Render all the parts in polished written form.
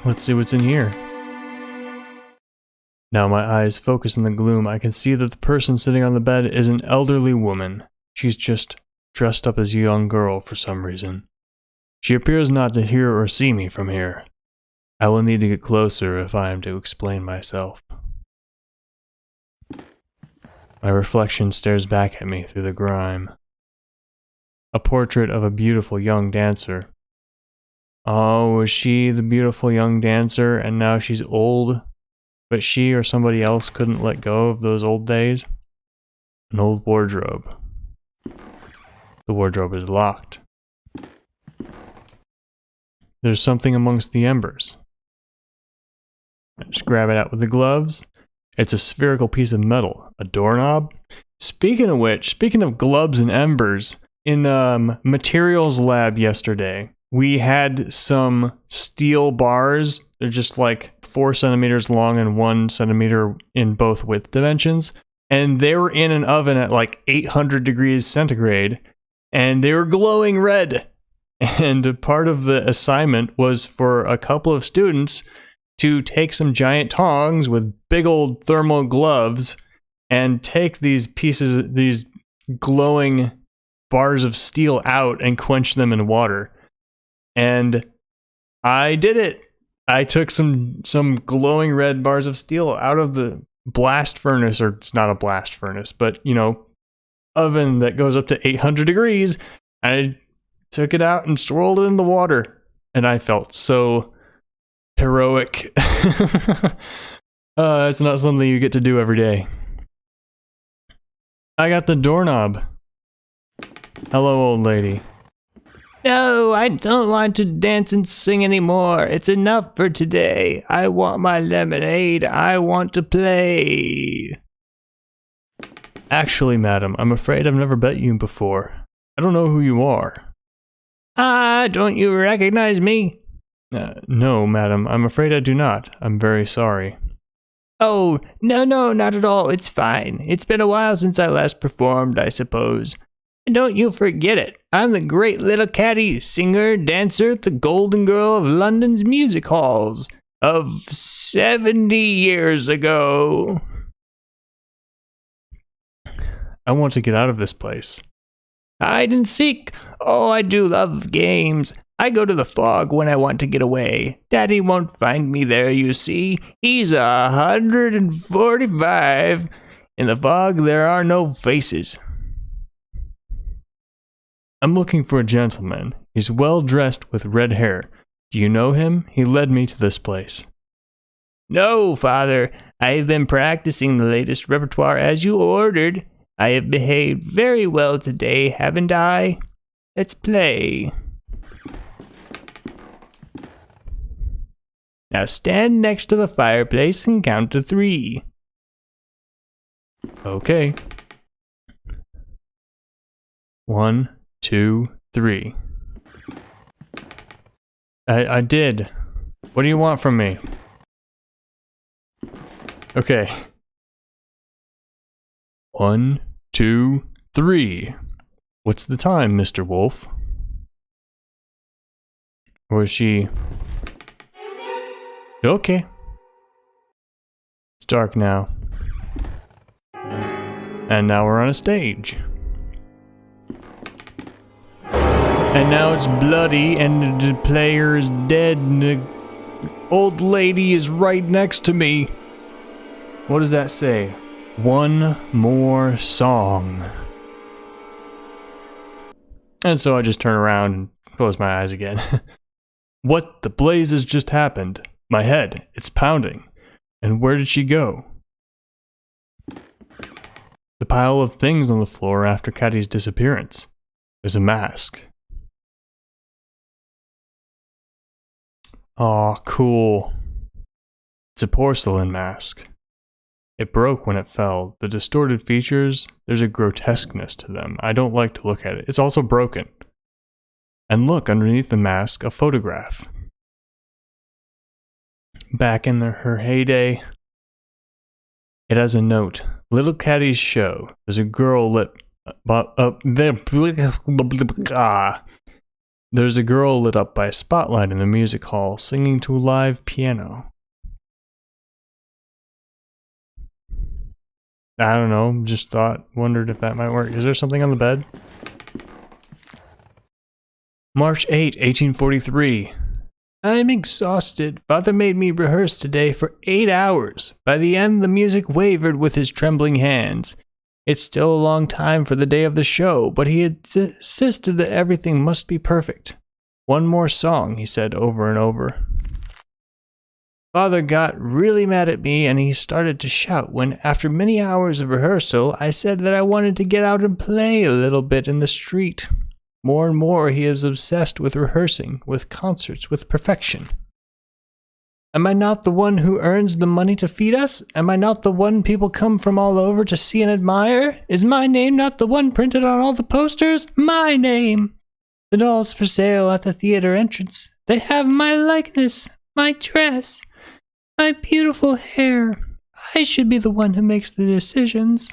Let's see what's in here. Now my eyes focus in the gloom. I can see that the person sitting on the bed is an elderly woman. She's just dressed up as a young girl for some reason. She appears not to hear or see me from here. I will need to get closer if I am to explain myself. My reflection stares back at me through the grime. A portrait of a beautiful young dancer. Oh, was she the beautiful young dancer and now she's old? But she or somebody else couldn't let go of those old days? An old wardrobe. The wardrobe is locked. There's something amongst the embers. Just grab it out with the gloves. It's a spherical piece of metal. A doorknob? Speaking of which, speaking of gloves and embers, in materials lab yesterday, we had some steel bars. They're just like 4 centimeters long and 1 centimeter in both width dimensions. And they were in an oven at like 800 degrees centigrade. And they were glowing red. And part of the assignment was for a couple of students to take some giant tongs with big old thermal gloves and take these pieces, these glowing bars of steel out and quench them in water. And I did it. I took some glowing red bars of steel out of the blast furnace, or it's not a blast furnace, but, you know, oven that goes up to 800 degrees. I took it out and swirled it in the water. And I felt so heroic. It's not something you get to do every day. I got the doorknob. Hello, old lady. No, I don't want to dance and sing anymore. It's enough for today. I want my lemonade. I want to play. Actually, madam, I'm afraid I've never met you before. I don't know who you are. Don't you recognize me? No, madam, I'm afraid I do not. I'm very sorry. Oh, no, not at all. It's fine. It's been a while since I last performed, I suppose. And don't you forget it. I'm the great little catty, singer, dancer, the golden girl of London's music halls of 70 years ago. I want to get out of this place. Hide and seek. Oh, I do love games. I go to the fog when I want to get away. Daddy won't find me there, you see. He's 145. In the fog, there are no faces. I'm looking for a gentleman. He's well dressed with red hair. Do you know him? He led me to this place. No, Father. I have been practicing the latest repertoire as you ordered. I have behaved very well today, haven't I? Let's play. Now stand next to the fireplace and count to 3. Okay. 1, 2, 3. I did. What do you want from me? Okay. 1, 2, 3. What's the time, Mr. Wolf? Or is she... Okay. It's dark now. And now we're on a stage. And now it's bloody and the player is dead and the old lady is right next to me. What does that say? One more song. And so I just turn around and close my eyes again. What the blazes just happened? My head, it's pounding. And where did she go? The pile of things on the floor after Caddy's disappearance. There's a mask. Aw, cool. It's a porcelain mask. It broke when it fell. The distorted features, there's a grotesqueness to them. I don't like to look at it. It's also broken. And look, underneath the mask, a photograph. Back in her heyday, it has a note. Little Caddy's show. There's a girl There's a girl lit up by a spotlight in the music hall singing to a live piano. I don't know, just wondered if that might work. Is there something on the bed? March 8, 1843. I'm exhausted. Father made me rehearse today for 8 hours. By the end, the music wavered with his trembling hands. It's still a long time for the day of the show, but he insisted that everything must be perfect. One more song, he said over and over. Father got really mad at me and he started to shout when, after many hours of rehearsal, I said that I wanted to get out and play a little bit in the street. More and more he is obsessed with rehearsing, with concerts, with perfection. Am I not the one who earns the money to feed us? Am I not the one people come from all over to see and admire? Is my name not the one printed on all the posters? My name! The dolls for sale at the theater entrance. They have my likeness, my dress, my beautiful hair. I should be the one who makes the decisions.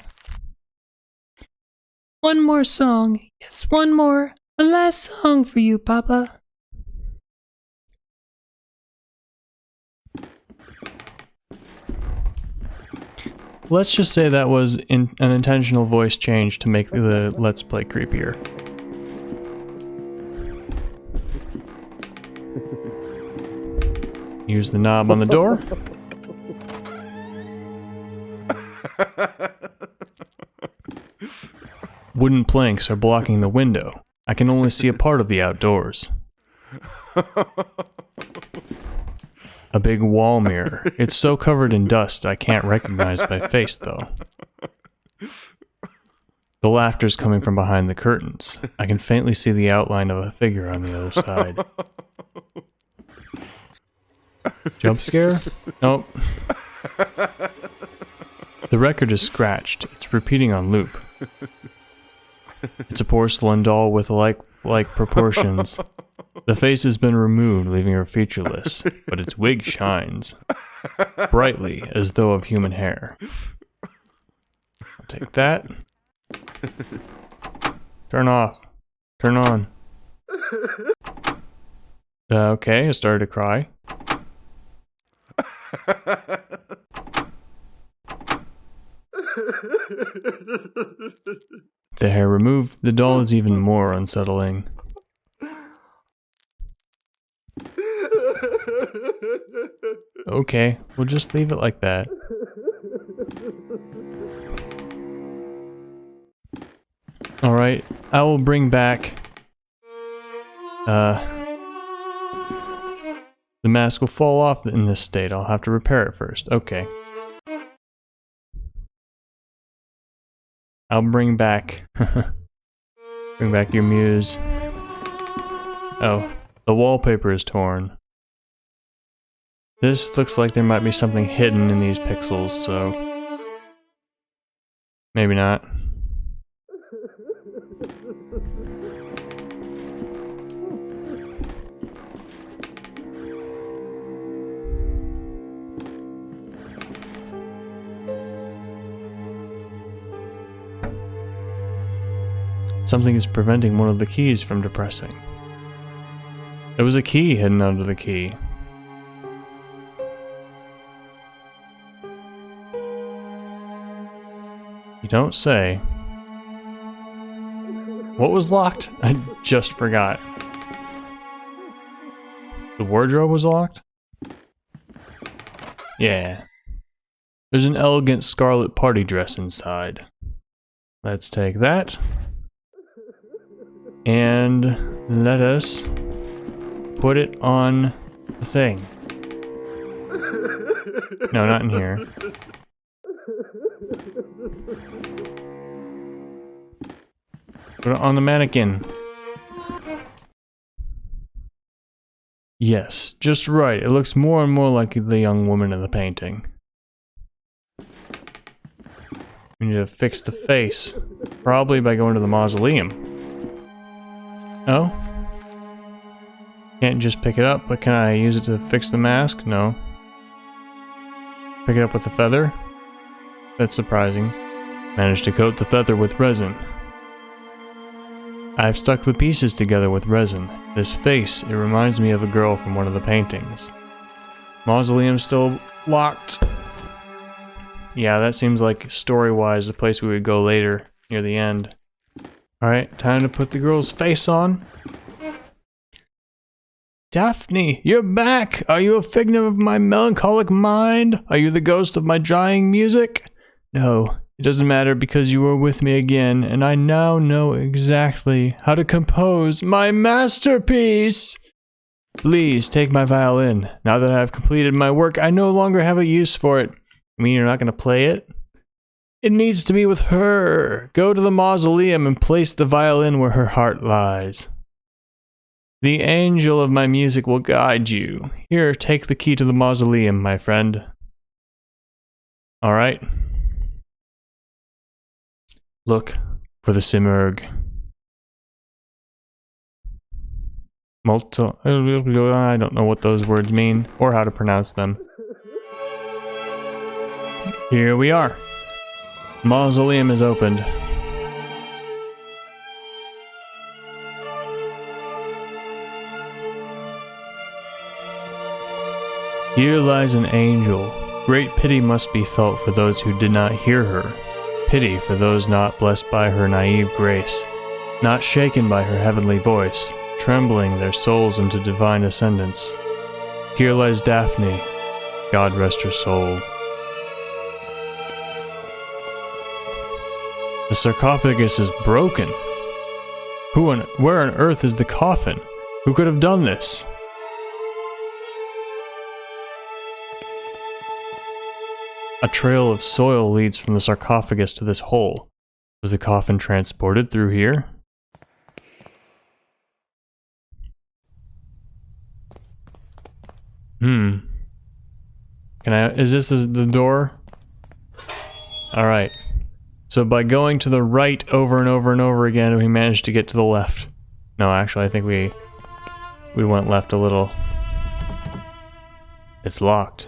One more song. Yes, one more. The last song for you, Papa. Let's just say that was an intentional voice change to make the Let's Play creepier. Use the knob on the door. Wooden planks are blocking the window. I can only see a part of the outdoors. A big wall mirror. It's so covered in dust I can't recognize my face, though. The laughter's coming from behind the curtains. I can faintly see the outline of a figure on the other side. Jump scare? Nope. The record is scratched. It's repeating on loop. It's a porcelain doll with like proportions. The face has been removed, leaving her featureless, but its wig shines brightly as though of human hair. I'll take that. Turn off. Turn on. Okay, I started to cry. The hair removed, the doll is even more unsettling. Okay, we'll just leave it like that. Alright, I will bring back... the mask will fall off in this state. I'll have to repair it first. Okay. I'll bring back... bring back your muse. Oh, the wallpaper is torn. This looks like there might be something hidden in these pixels, so... maybe not. Something is preventing one of the keys from depressing. There was a key hidden under the key. You don't say. What was locked? I just forgot. The wardrobe was locked? Yeah. There's an elegant scarlet party dress inside. Let's take that. And let us put it on the thing. No, not in here. Put it on the mannequin. Yes, just right. It looks more and more like the young woman in the painting. We need to fix the face. Probably by going to the mausoleum. Oh? Can't just pick it up, but can I use it to fix the mask? No. Pick it up with a feather? That's surprising. Managed to coat the feather with resin. I've stuck the pieces together with resin. This face, it reminds me of a girl from one of the paintings. Mausoleum still locked. Yeah, that seems like story-wise the place we would go later, near the end. Alright, time to put the girl's face on. Daphne, you're back! Are you a figment of my melancholic mind? Are you the ghost of my dying music? No, it doesn't matter because you are with me again, and I now know exactly how to compose my masterpiece! Please, take my violin. Now that I have completed my work, I no longer have a use for it. I mean, you're not gonna play it? It needs to be with her. Go to the mausoleum and place the violin where her heart lies. The angel of my music will guide you. Here, take the key to the mausoleum, my friend. Alright. Look for the Simurg. I don't know what those words mean, or how to pronounce them. Here we are. Mausoleum is opened. Here lies an angel. Great pity must be felt for those who did not hear her. Pity for those not blessed by her naive grace, not shaken by her heavenly voice, trembling their souls into divine ascendance. Here lies Daphne. God rest her soul. The sarcophagus is broken. Where on earth is the coffin? Who could have done this? A trail of soil leads from the sarcophagus to this hole. Was the coffin transported through here? Is this the door? Alright. So by going to the right over and over and over again, we managed to get to the left. No, actually, I think we went left a little. It's locked.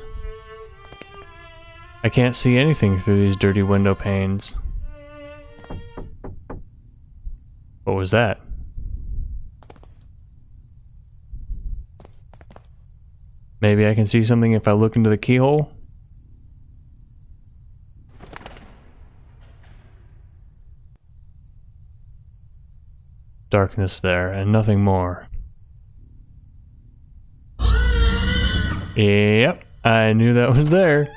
I can't see anything through these dirty window panes. What was that? Maybe I can see something if I look into the keyhole? Darkness there, and nothing more. Yep, I knew that was there.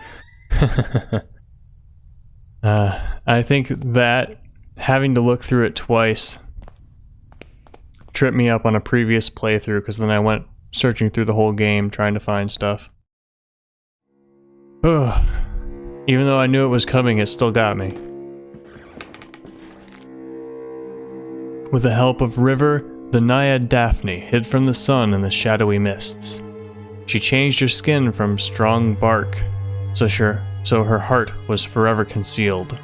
I think that having to look through it twice tripped me up on a previous playthrough, because then I went searching through the whole game trying to find stuff. Ugh. Even though I knew it was coming, it still got me. With the help of River, the Naiad Daphne hid from the sun in the shadowy mists. She changed her skin from strong bark, so her heart was forever concealed.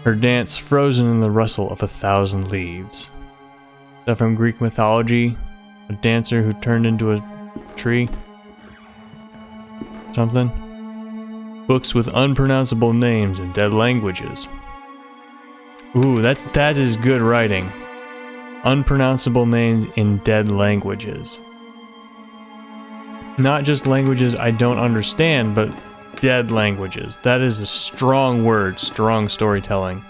Her dance frozen in the rustle of 1,000 leaves. Is that from Greek mythology? A dancer who turned into a tree? Something? Books with unpronounceable names in dead languages. Ooh, that is good writing. Unpronounceable names in dead languages. Not just languages I don't understand, but dead languages. That is a strong word, strong storytelling.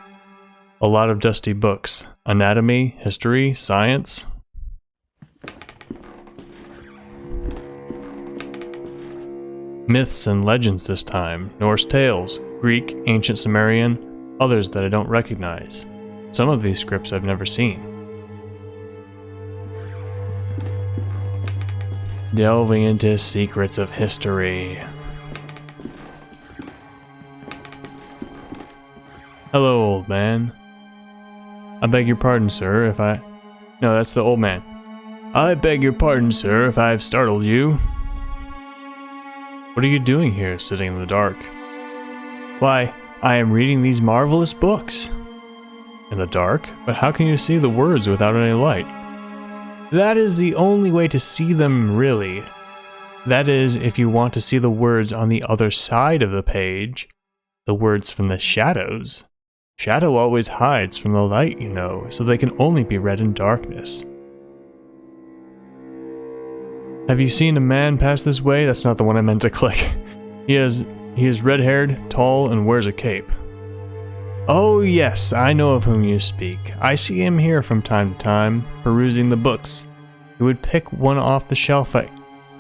A lot of dusty books. Anatomy, history, science. Myths and legends this time. Norse tales, Greek, ancient Sumerian, others that I don't recognize. Some of these scripts I've never seen. Delving into secrets of history. Hello, old man. I beg your pardon, sir, if I... No, that's the old man. I beg your pardon, sir, if I've startled you. What are you doing here, sitting in the dark? Why, I am reading these marvelous books. In the dark? But how can you see the words without any light? That is the only way to see them, really. That is, if you want to see the words on the other side of the page, the words from the shadows. Shadow always hides from the light, you know, so they can only be read in darkness. Have you seen a man pass this way? That's not the one I meant to click. He is red-haired, tall, and wears a cape. Oh yes, I know of whom you speak. I see him here from time to time, perusing the books. He would pick one off the shelf,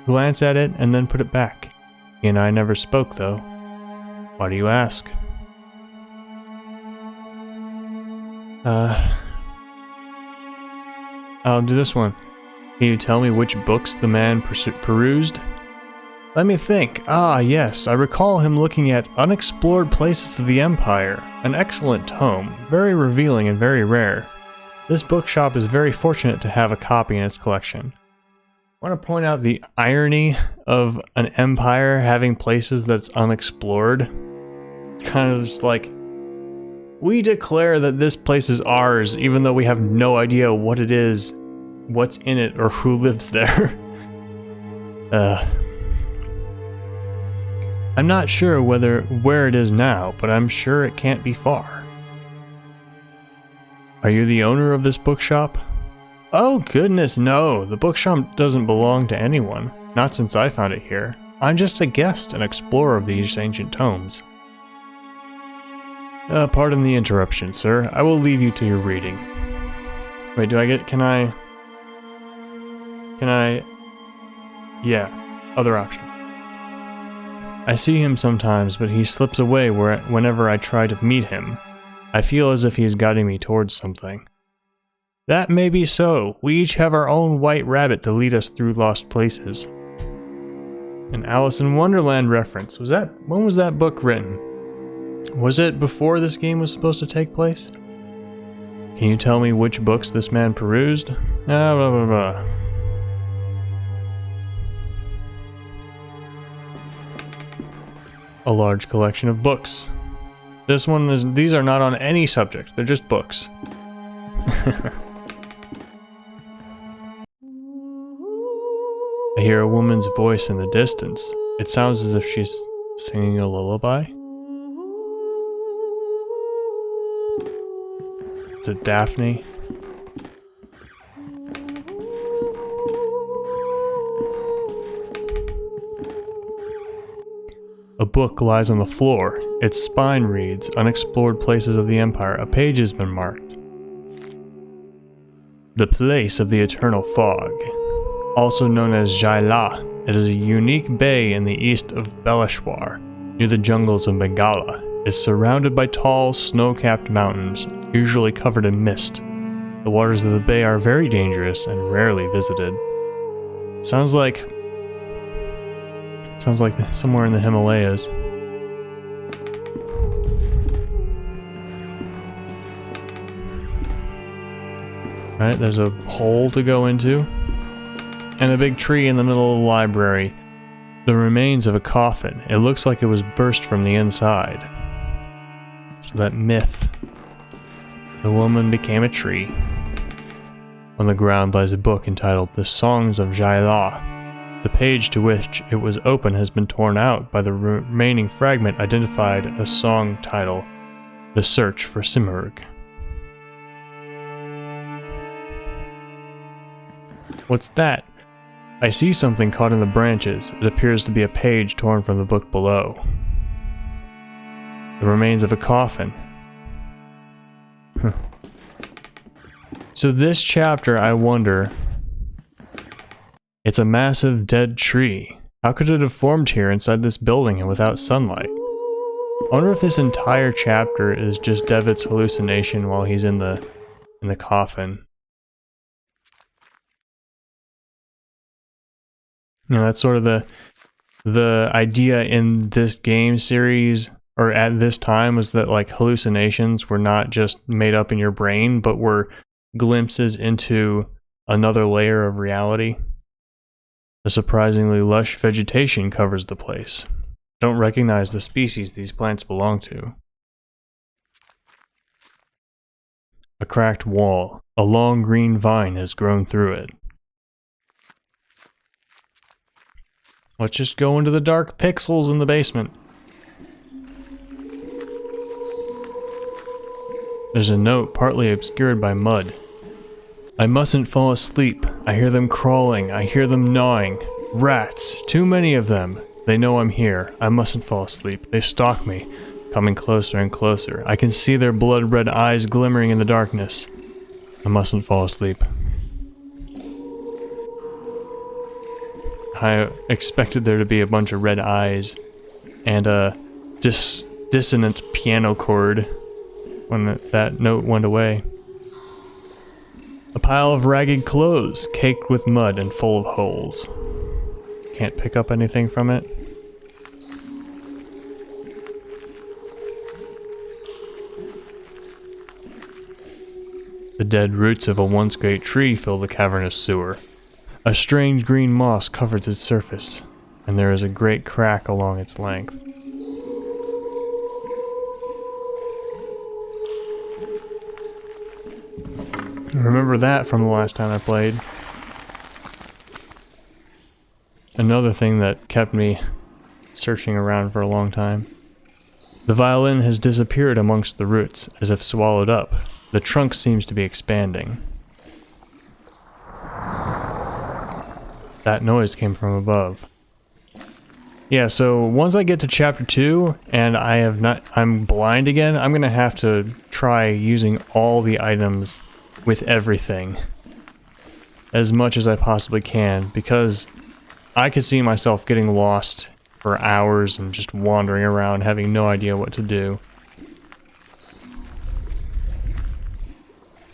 glance at it, and then put it back. He and I never spoke, though. Why do you ask? I'll do this one. Can you tell me which books the man perused? Let me think. Ah, yes, I recall him looking at Unexplored Places of the Empire, an excellent tome, very revealing and very rare. This bookshop is very fortunate to have a copy in its collection. I want to point out the irony of an empire having places that's unexplored. Kind of just like, we declare that this place is ours, even though we have no idea what it is, what's in it, or who lives there. I'm not sure where it is now, but I'm sure it can't be far. Are you the owner of this bookshop? Oh goodness, no. The bookshop doesn't belong to anyone. Not since I found it here. I'm just a guest and explorer of these ancient tomes. Pardon the interruption, sir. I will leave you to your reading. Wait, can I... Yeah, other option. I see him sometimes, but he slips away whenever I try to meet him. I feel as if he is guiding me towards something. That may be so. We each have our own white rabbit to lead us through lost places. An Alice in Wonderland reference. When was that book written? Was it before this game was supposed to take place? Can you tell me which books this man perused? Blah, blah, blah. A large collection of books. These are not on any subject, they're just books. I hear a woman's voice in the distance. It sounds as if she's singing a lullaby. Is it Daphne? A book lies on the floor. Its spine reads, Unexplored Places of the Empire. A page has been marked. The Place of the Eternal Fog. Also known as Jaila. It is a unique bay in the east of Beleshwar, near the jungles of Bengala. It's surrounded by tall, snow-capped mountains, usually covered in mist. The waters of the bay are very dangerous and rarely visited. Sounds like somewhere in the Himalayas. Alright, there's a hole to go into. And a big tree in the middle of the library. The remains of a coffin. It looks like it was burst from the inside. So that myth. The woman became a tree. On the ground lies a book entitled The Songs of Jaila. The page to which it was open has been torn out by the remaining fragment identified a song title, The Search for Simurgh. What's that? I see something caught in the branches. It appears to be a page torn from the book below. The remains of a coffin. So this chapter, I wonder... It's a massive dead tree. How could it have formed here inside this building and without sunlight? I wonder if this entire chapter is just Devitt's hallucination while he's in the coffin. You know, that's sort of the idea in this game series, or at this time, was that like hallucinations were not just made up in your brain, but were glimpses into another layer of reality. A surprisingly lush vegetation covers the place. I don't recognize the species these plants belong to. A cracked wall. A long green vine has grown through it. Let's just go into the dark pixels in the basement. There's a note partly obscured by mud. I mustn't fall asleep. I hear them crawling. I hear them gnawing. Rats. Too many of them. They know I'm here. I mustn't fall asleep. They stalk me, coming closer and closer. I can see their blood-red eyes glimmering in the darkness. I mustn't fall asleep. I expected there to be a bunch of red eyes and a dissonant piano chord when that note went away. A pile of ragged clothes, caked with mud and full of holes. Can't pick up anything from it. The dead roots of a once great tree fill the cavernous sewer. A strange green moss covers its surface, and there is a great crack along its length. Remember that from the last time I played. Another thing that kept me searching around for a long time. The violin has disappeared amongst the roots, as if swallowed up. The trunk seems to be expanding. That noise came from above. Yeah, so once I get to chapter 2 and I'm blind again, I'm gonna have to try using all the items with everything as much as I possibly can, because I could see myself getting lost for hours and just wandering around having no idea what to do.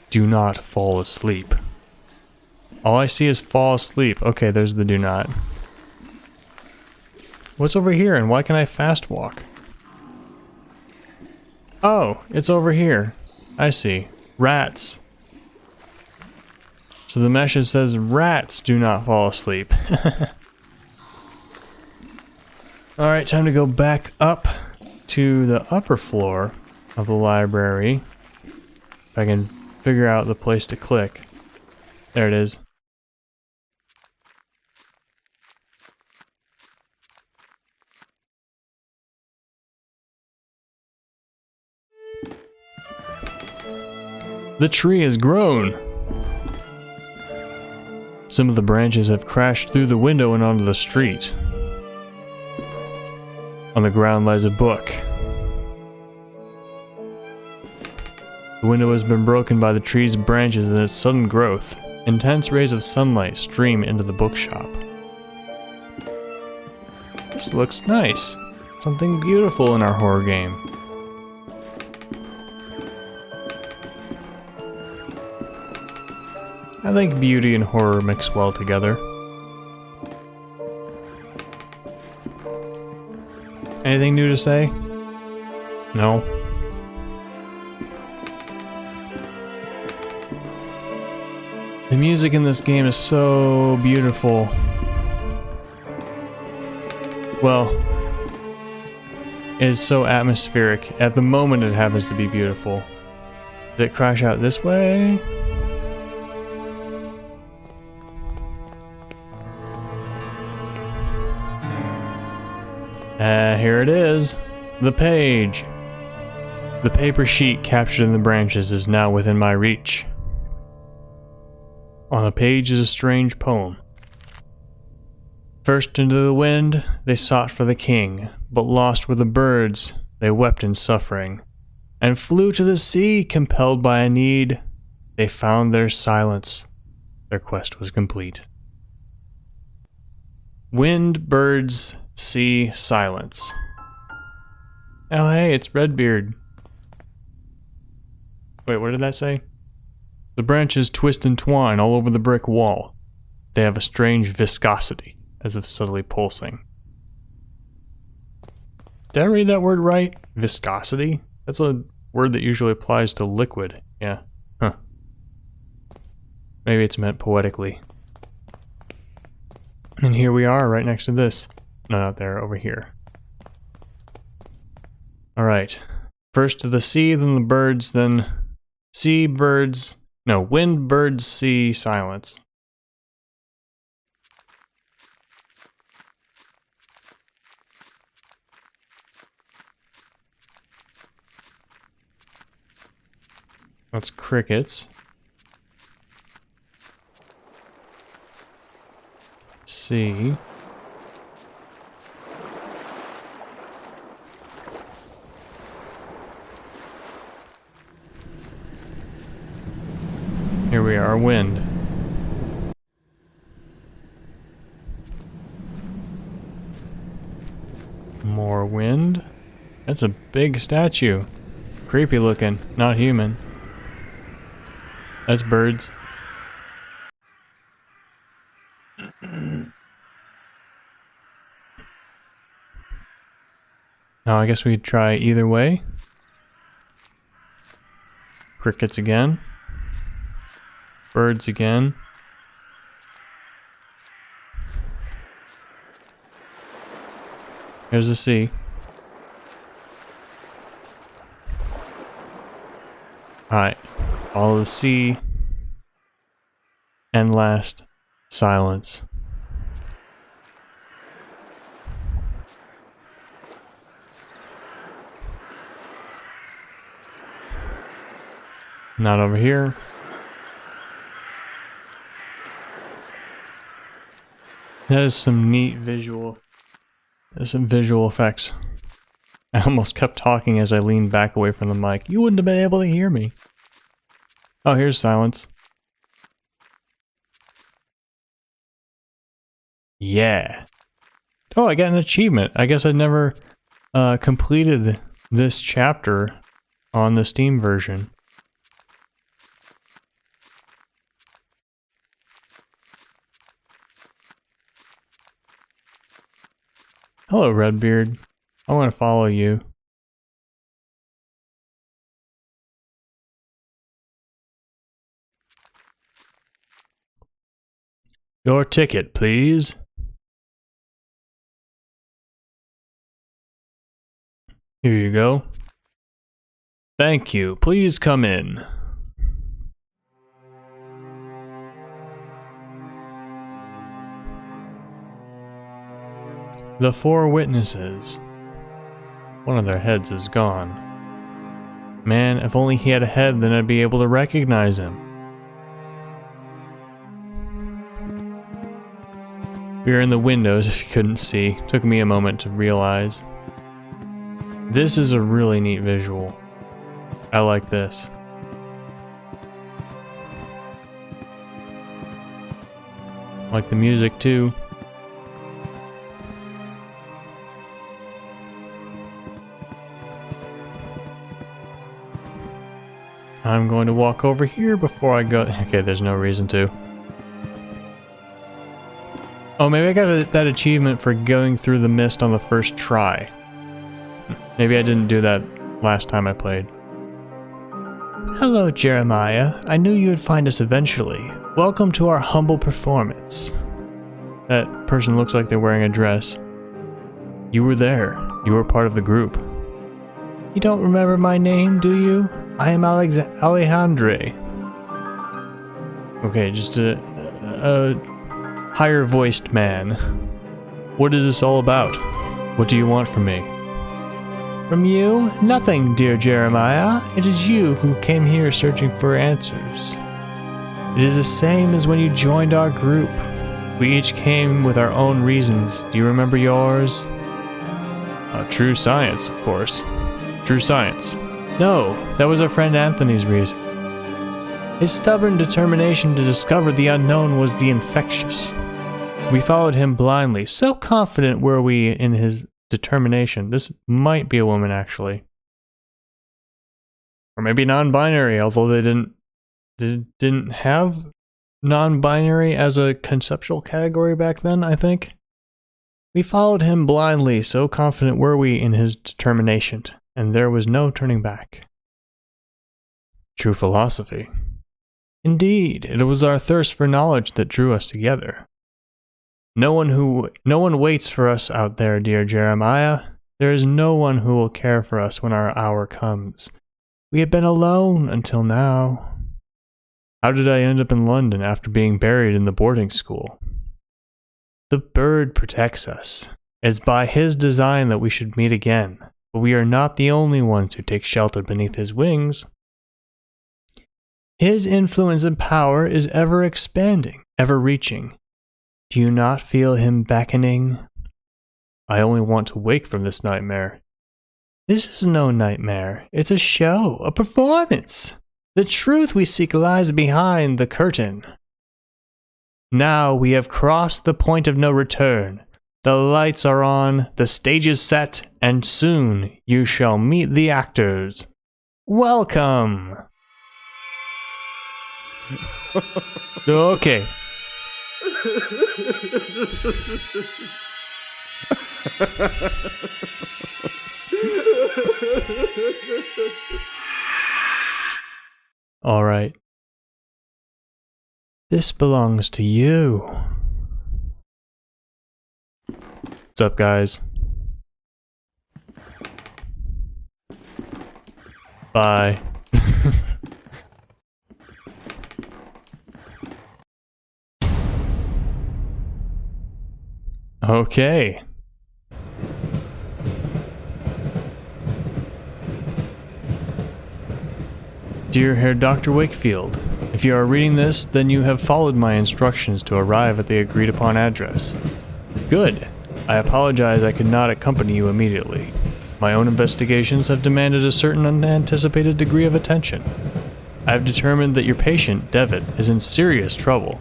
Do not fall asleep. All I see is fall asleep. Okay, there's the do not. What's over here and why can I fast walk? Oh, it's over here. I see. Rats. So the message says rats do not fall asleep. Alright, time to go back up to the upper floor of the library. If I can figure out the place to click. There it is. The tree has grown! Some of the branches have crashed through the window and onto the street. On the ground lies a book. The window has been broken by the tree's branches and its sudden growth. Intense rays of sunlight stream into the bookshop. This looks nice. Something beautiful in our horror game. I think beauty and horror mix well together. Anything new to say? No? The music in this game is so beautiful. Well, it is so atmospheric. At the moment it happens to be beautiful. Did it crash out this way? Here it is. The page. The paper sheet captured in the branches is now within my reach. On the page is a strange poem. First into the wind, they sought for the king, but lost were the birds, they wept in suffering, and flew to the sea, compelled by a need. They found their silence. Their quest was complete. Wind, birds, sea, silence. Oh hey, it's Redbeard. Wait, what did that say? The branches twist and twine all over the brick wall. They have a strange viscosity, as if subtly pulsing. Did I read that word right? Viscosity? That's a word that usually applies to liquid. Yeah. Huh. Maybe it's meant poetically. And here we are, right next to this. No, not there, over here. Alright. First to the sea, then the birds, then sea, birds. No, wind, birds, sea, silence. That's crickets. Let's see. Here we are, wind. More wind. That's a big statue. Creepy looking, not human. That's birds. Now I guess we could try either way. Crickets again. Birds again. Here's the sea. Alright. Follow the sea. And last, silence. Not over here. That is some neat visual. There's some visual effects. I almost kept talking as I leaned back away from the mic. You wouldn't have been able to hear me. Oh, here's silence. Yeah. Oh, I got an achievement. I guess I never completed this chapter on the Steam version. Hello, Redbeard. I want to follow you. Your ticket, please. Here you go. Thank you. Please come in. The four witnesses. One of their heads is gone. Man, if only he had a head, then I'd be able to recognize him. We are in the windows, if you couldn't see. Took me a moment to realize. This is a really neat visual. I like this. I like the music too. I'm going to walk over here before I go. Okay, there's no reason to. Oh, maybe I got that achievement for going through the mist on the first try. Maybe I didn't do that last time I played. Hello, Jeremiah. I knew you would find us eventually. Welcome to our humble performance. That person looks like they're wearing a dress. You were there. You were part of the group. You don't remember my name, do you? I am Alejandre. Okay, just a higher-voiced man. What is this all about? What do you want from me? From you? Nothing, dear Jeremiah. It is you who came here searching for answers. It is the same as when you joined our group. We each came with our own reasons. Do you remember yours? True science, of course. True science. No, that was our friend Anthony's reason. His stubborn determination to discover the unknown was the infectious. We followed him blindly, so confident were we in his determination. This might be a woman, actually. Or maybe non-binary, although they didn't have non-binary as a conceptual category back then, I think. We followed him blindly, so confident were we in his determination, and there was no turning back. True philosophy. Indeed, it was our thirst for knowledge that drew us together. No one waits for us out there, dear Jeremiah. There is no one who will care for us when our hour comes. We have been alone until now. How did I end up in London after being buried in the boarding school? The bird protects us. It's by his design that we should meet again, but we are not the only ones who take shelter beneath his wings. His influence and power is ever expanding, ever reaching. Do you not feel him beckoning? I only want to wake from this nightmare. This is no nightmare. It's a show, a performance. The truth we seek lies behind the curtain. Now we have crossed the point of no return. The lights are on, the stage is set, and soon you shall meet the actors. Welcome! Okay. All right. This belongs to you. What's up, guys? Bye. Okay. Dear Herr Dr. Wakefield, if you are reading this, then you have followed my instructions to arrive at the agreed upon address. Good. I apologize I could not accompany you immediately. My own investigations have demanded a certain unanticipated degree of attention. I have determined that your patient, Devitt, is in serious trouble.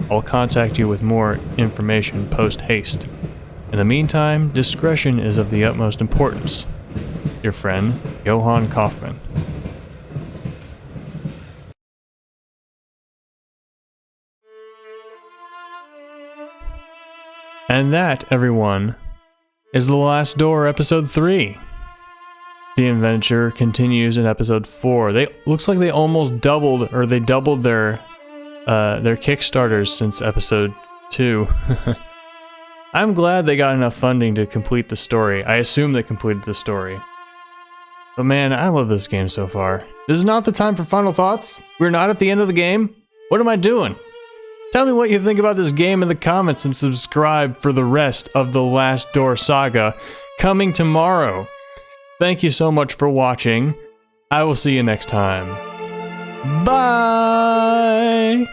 I will contact you with more information post-haste. In the meantime, discretion is of the utmost importance. Your friend, Johann Kaufmann. And that, everyone, is The Last Door, Episode 3. The adventure continues in Episode 4. Looks like they almost doubled, or they doubled their Kickstarters since Episode 2. I'm glad they got enough funding to complete the story. I assume they completed the story. But man, I love this game so far. This is not the time for final thoughts. We're not at the end of the game. What am I doing? Tell me what you think about this game in the comments and subscribe for the rest of the Last Door saga coming tomorrow. Thank you so much for watching. I will see you next time. Bye!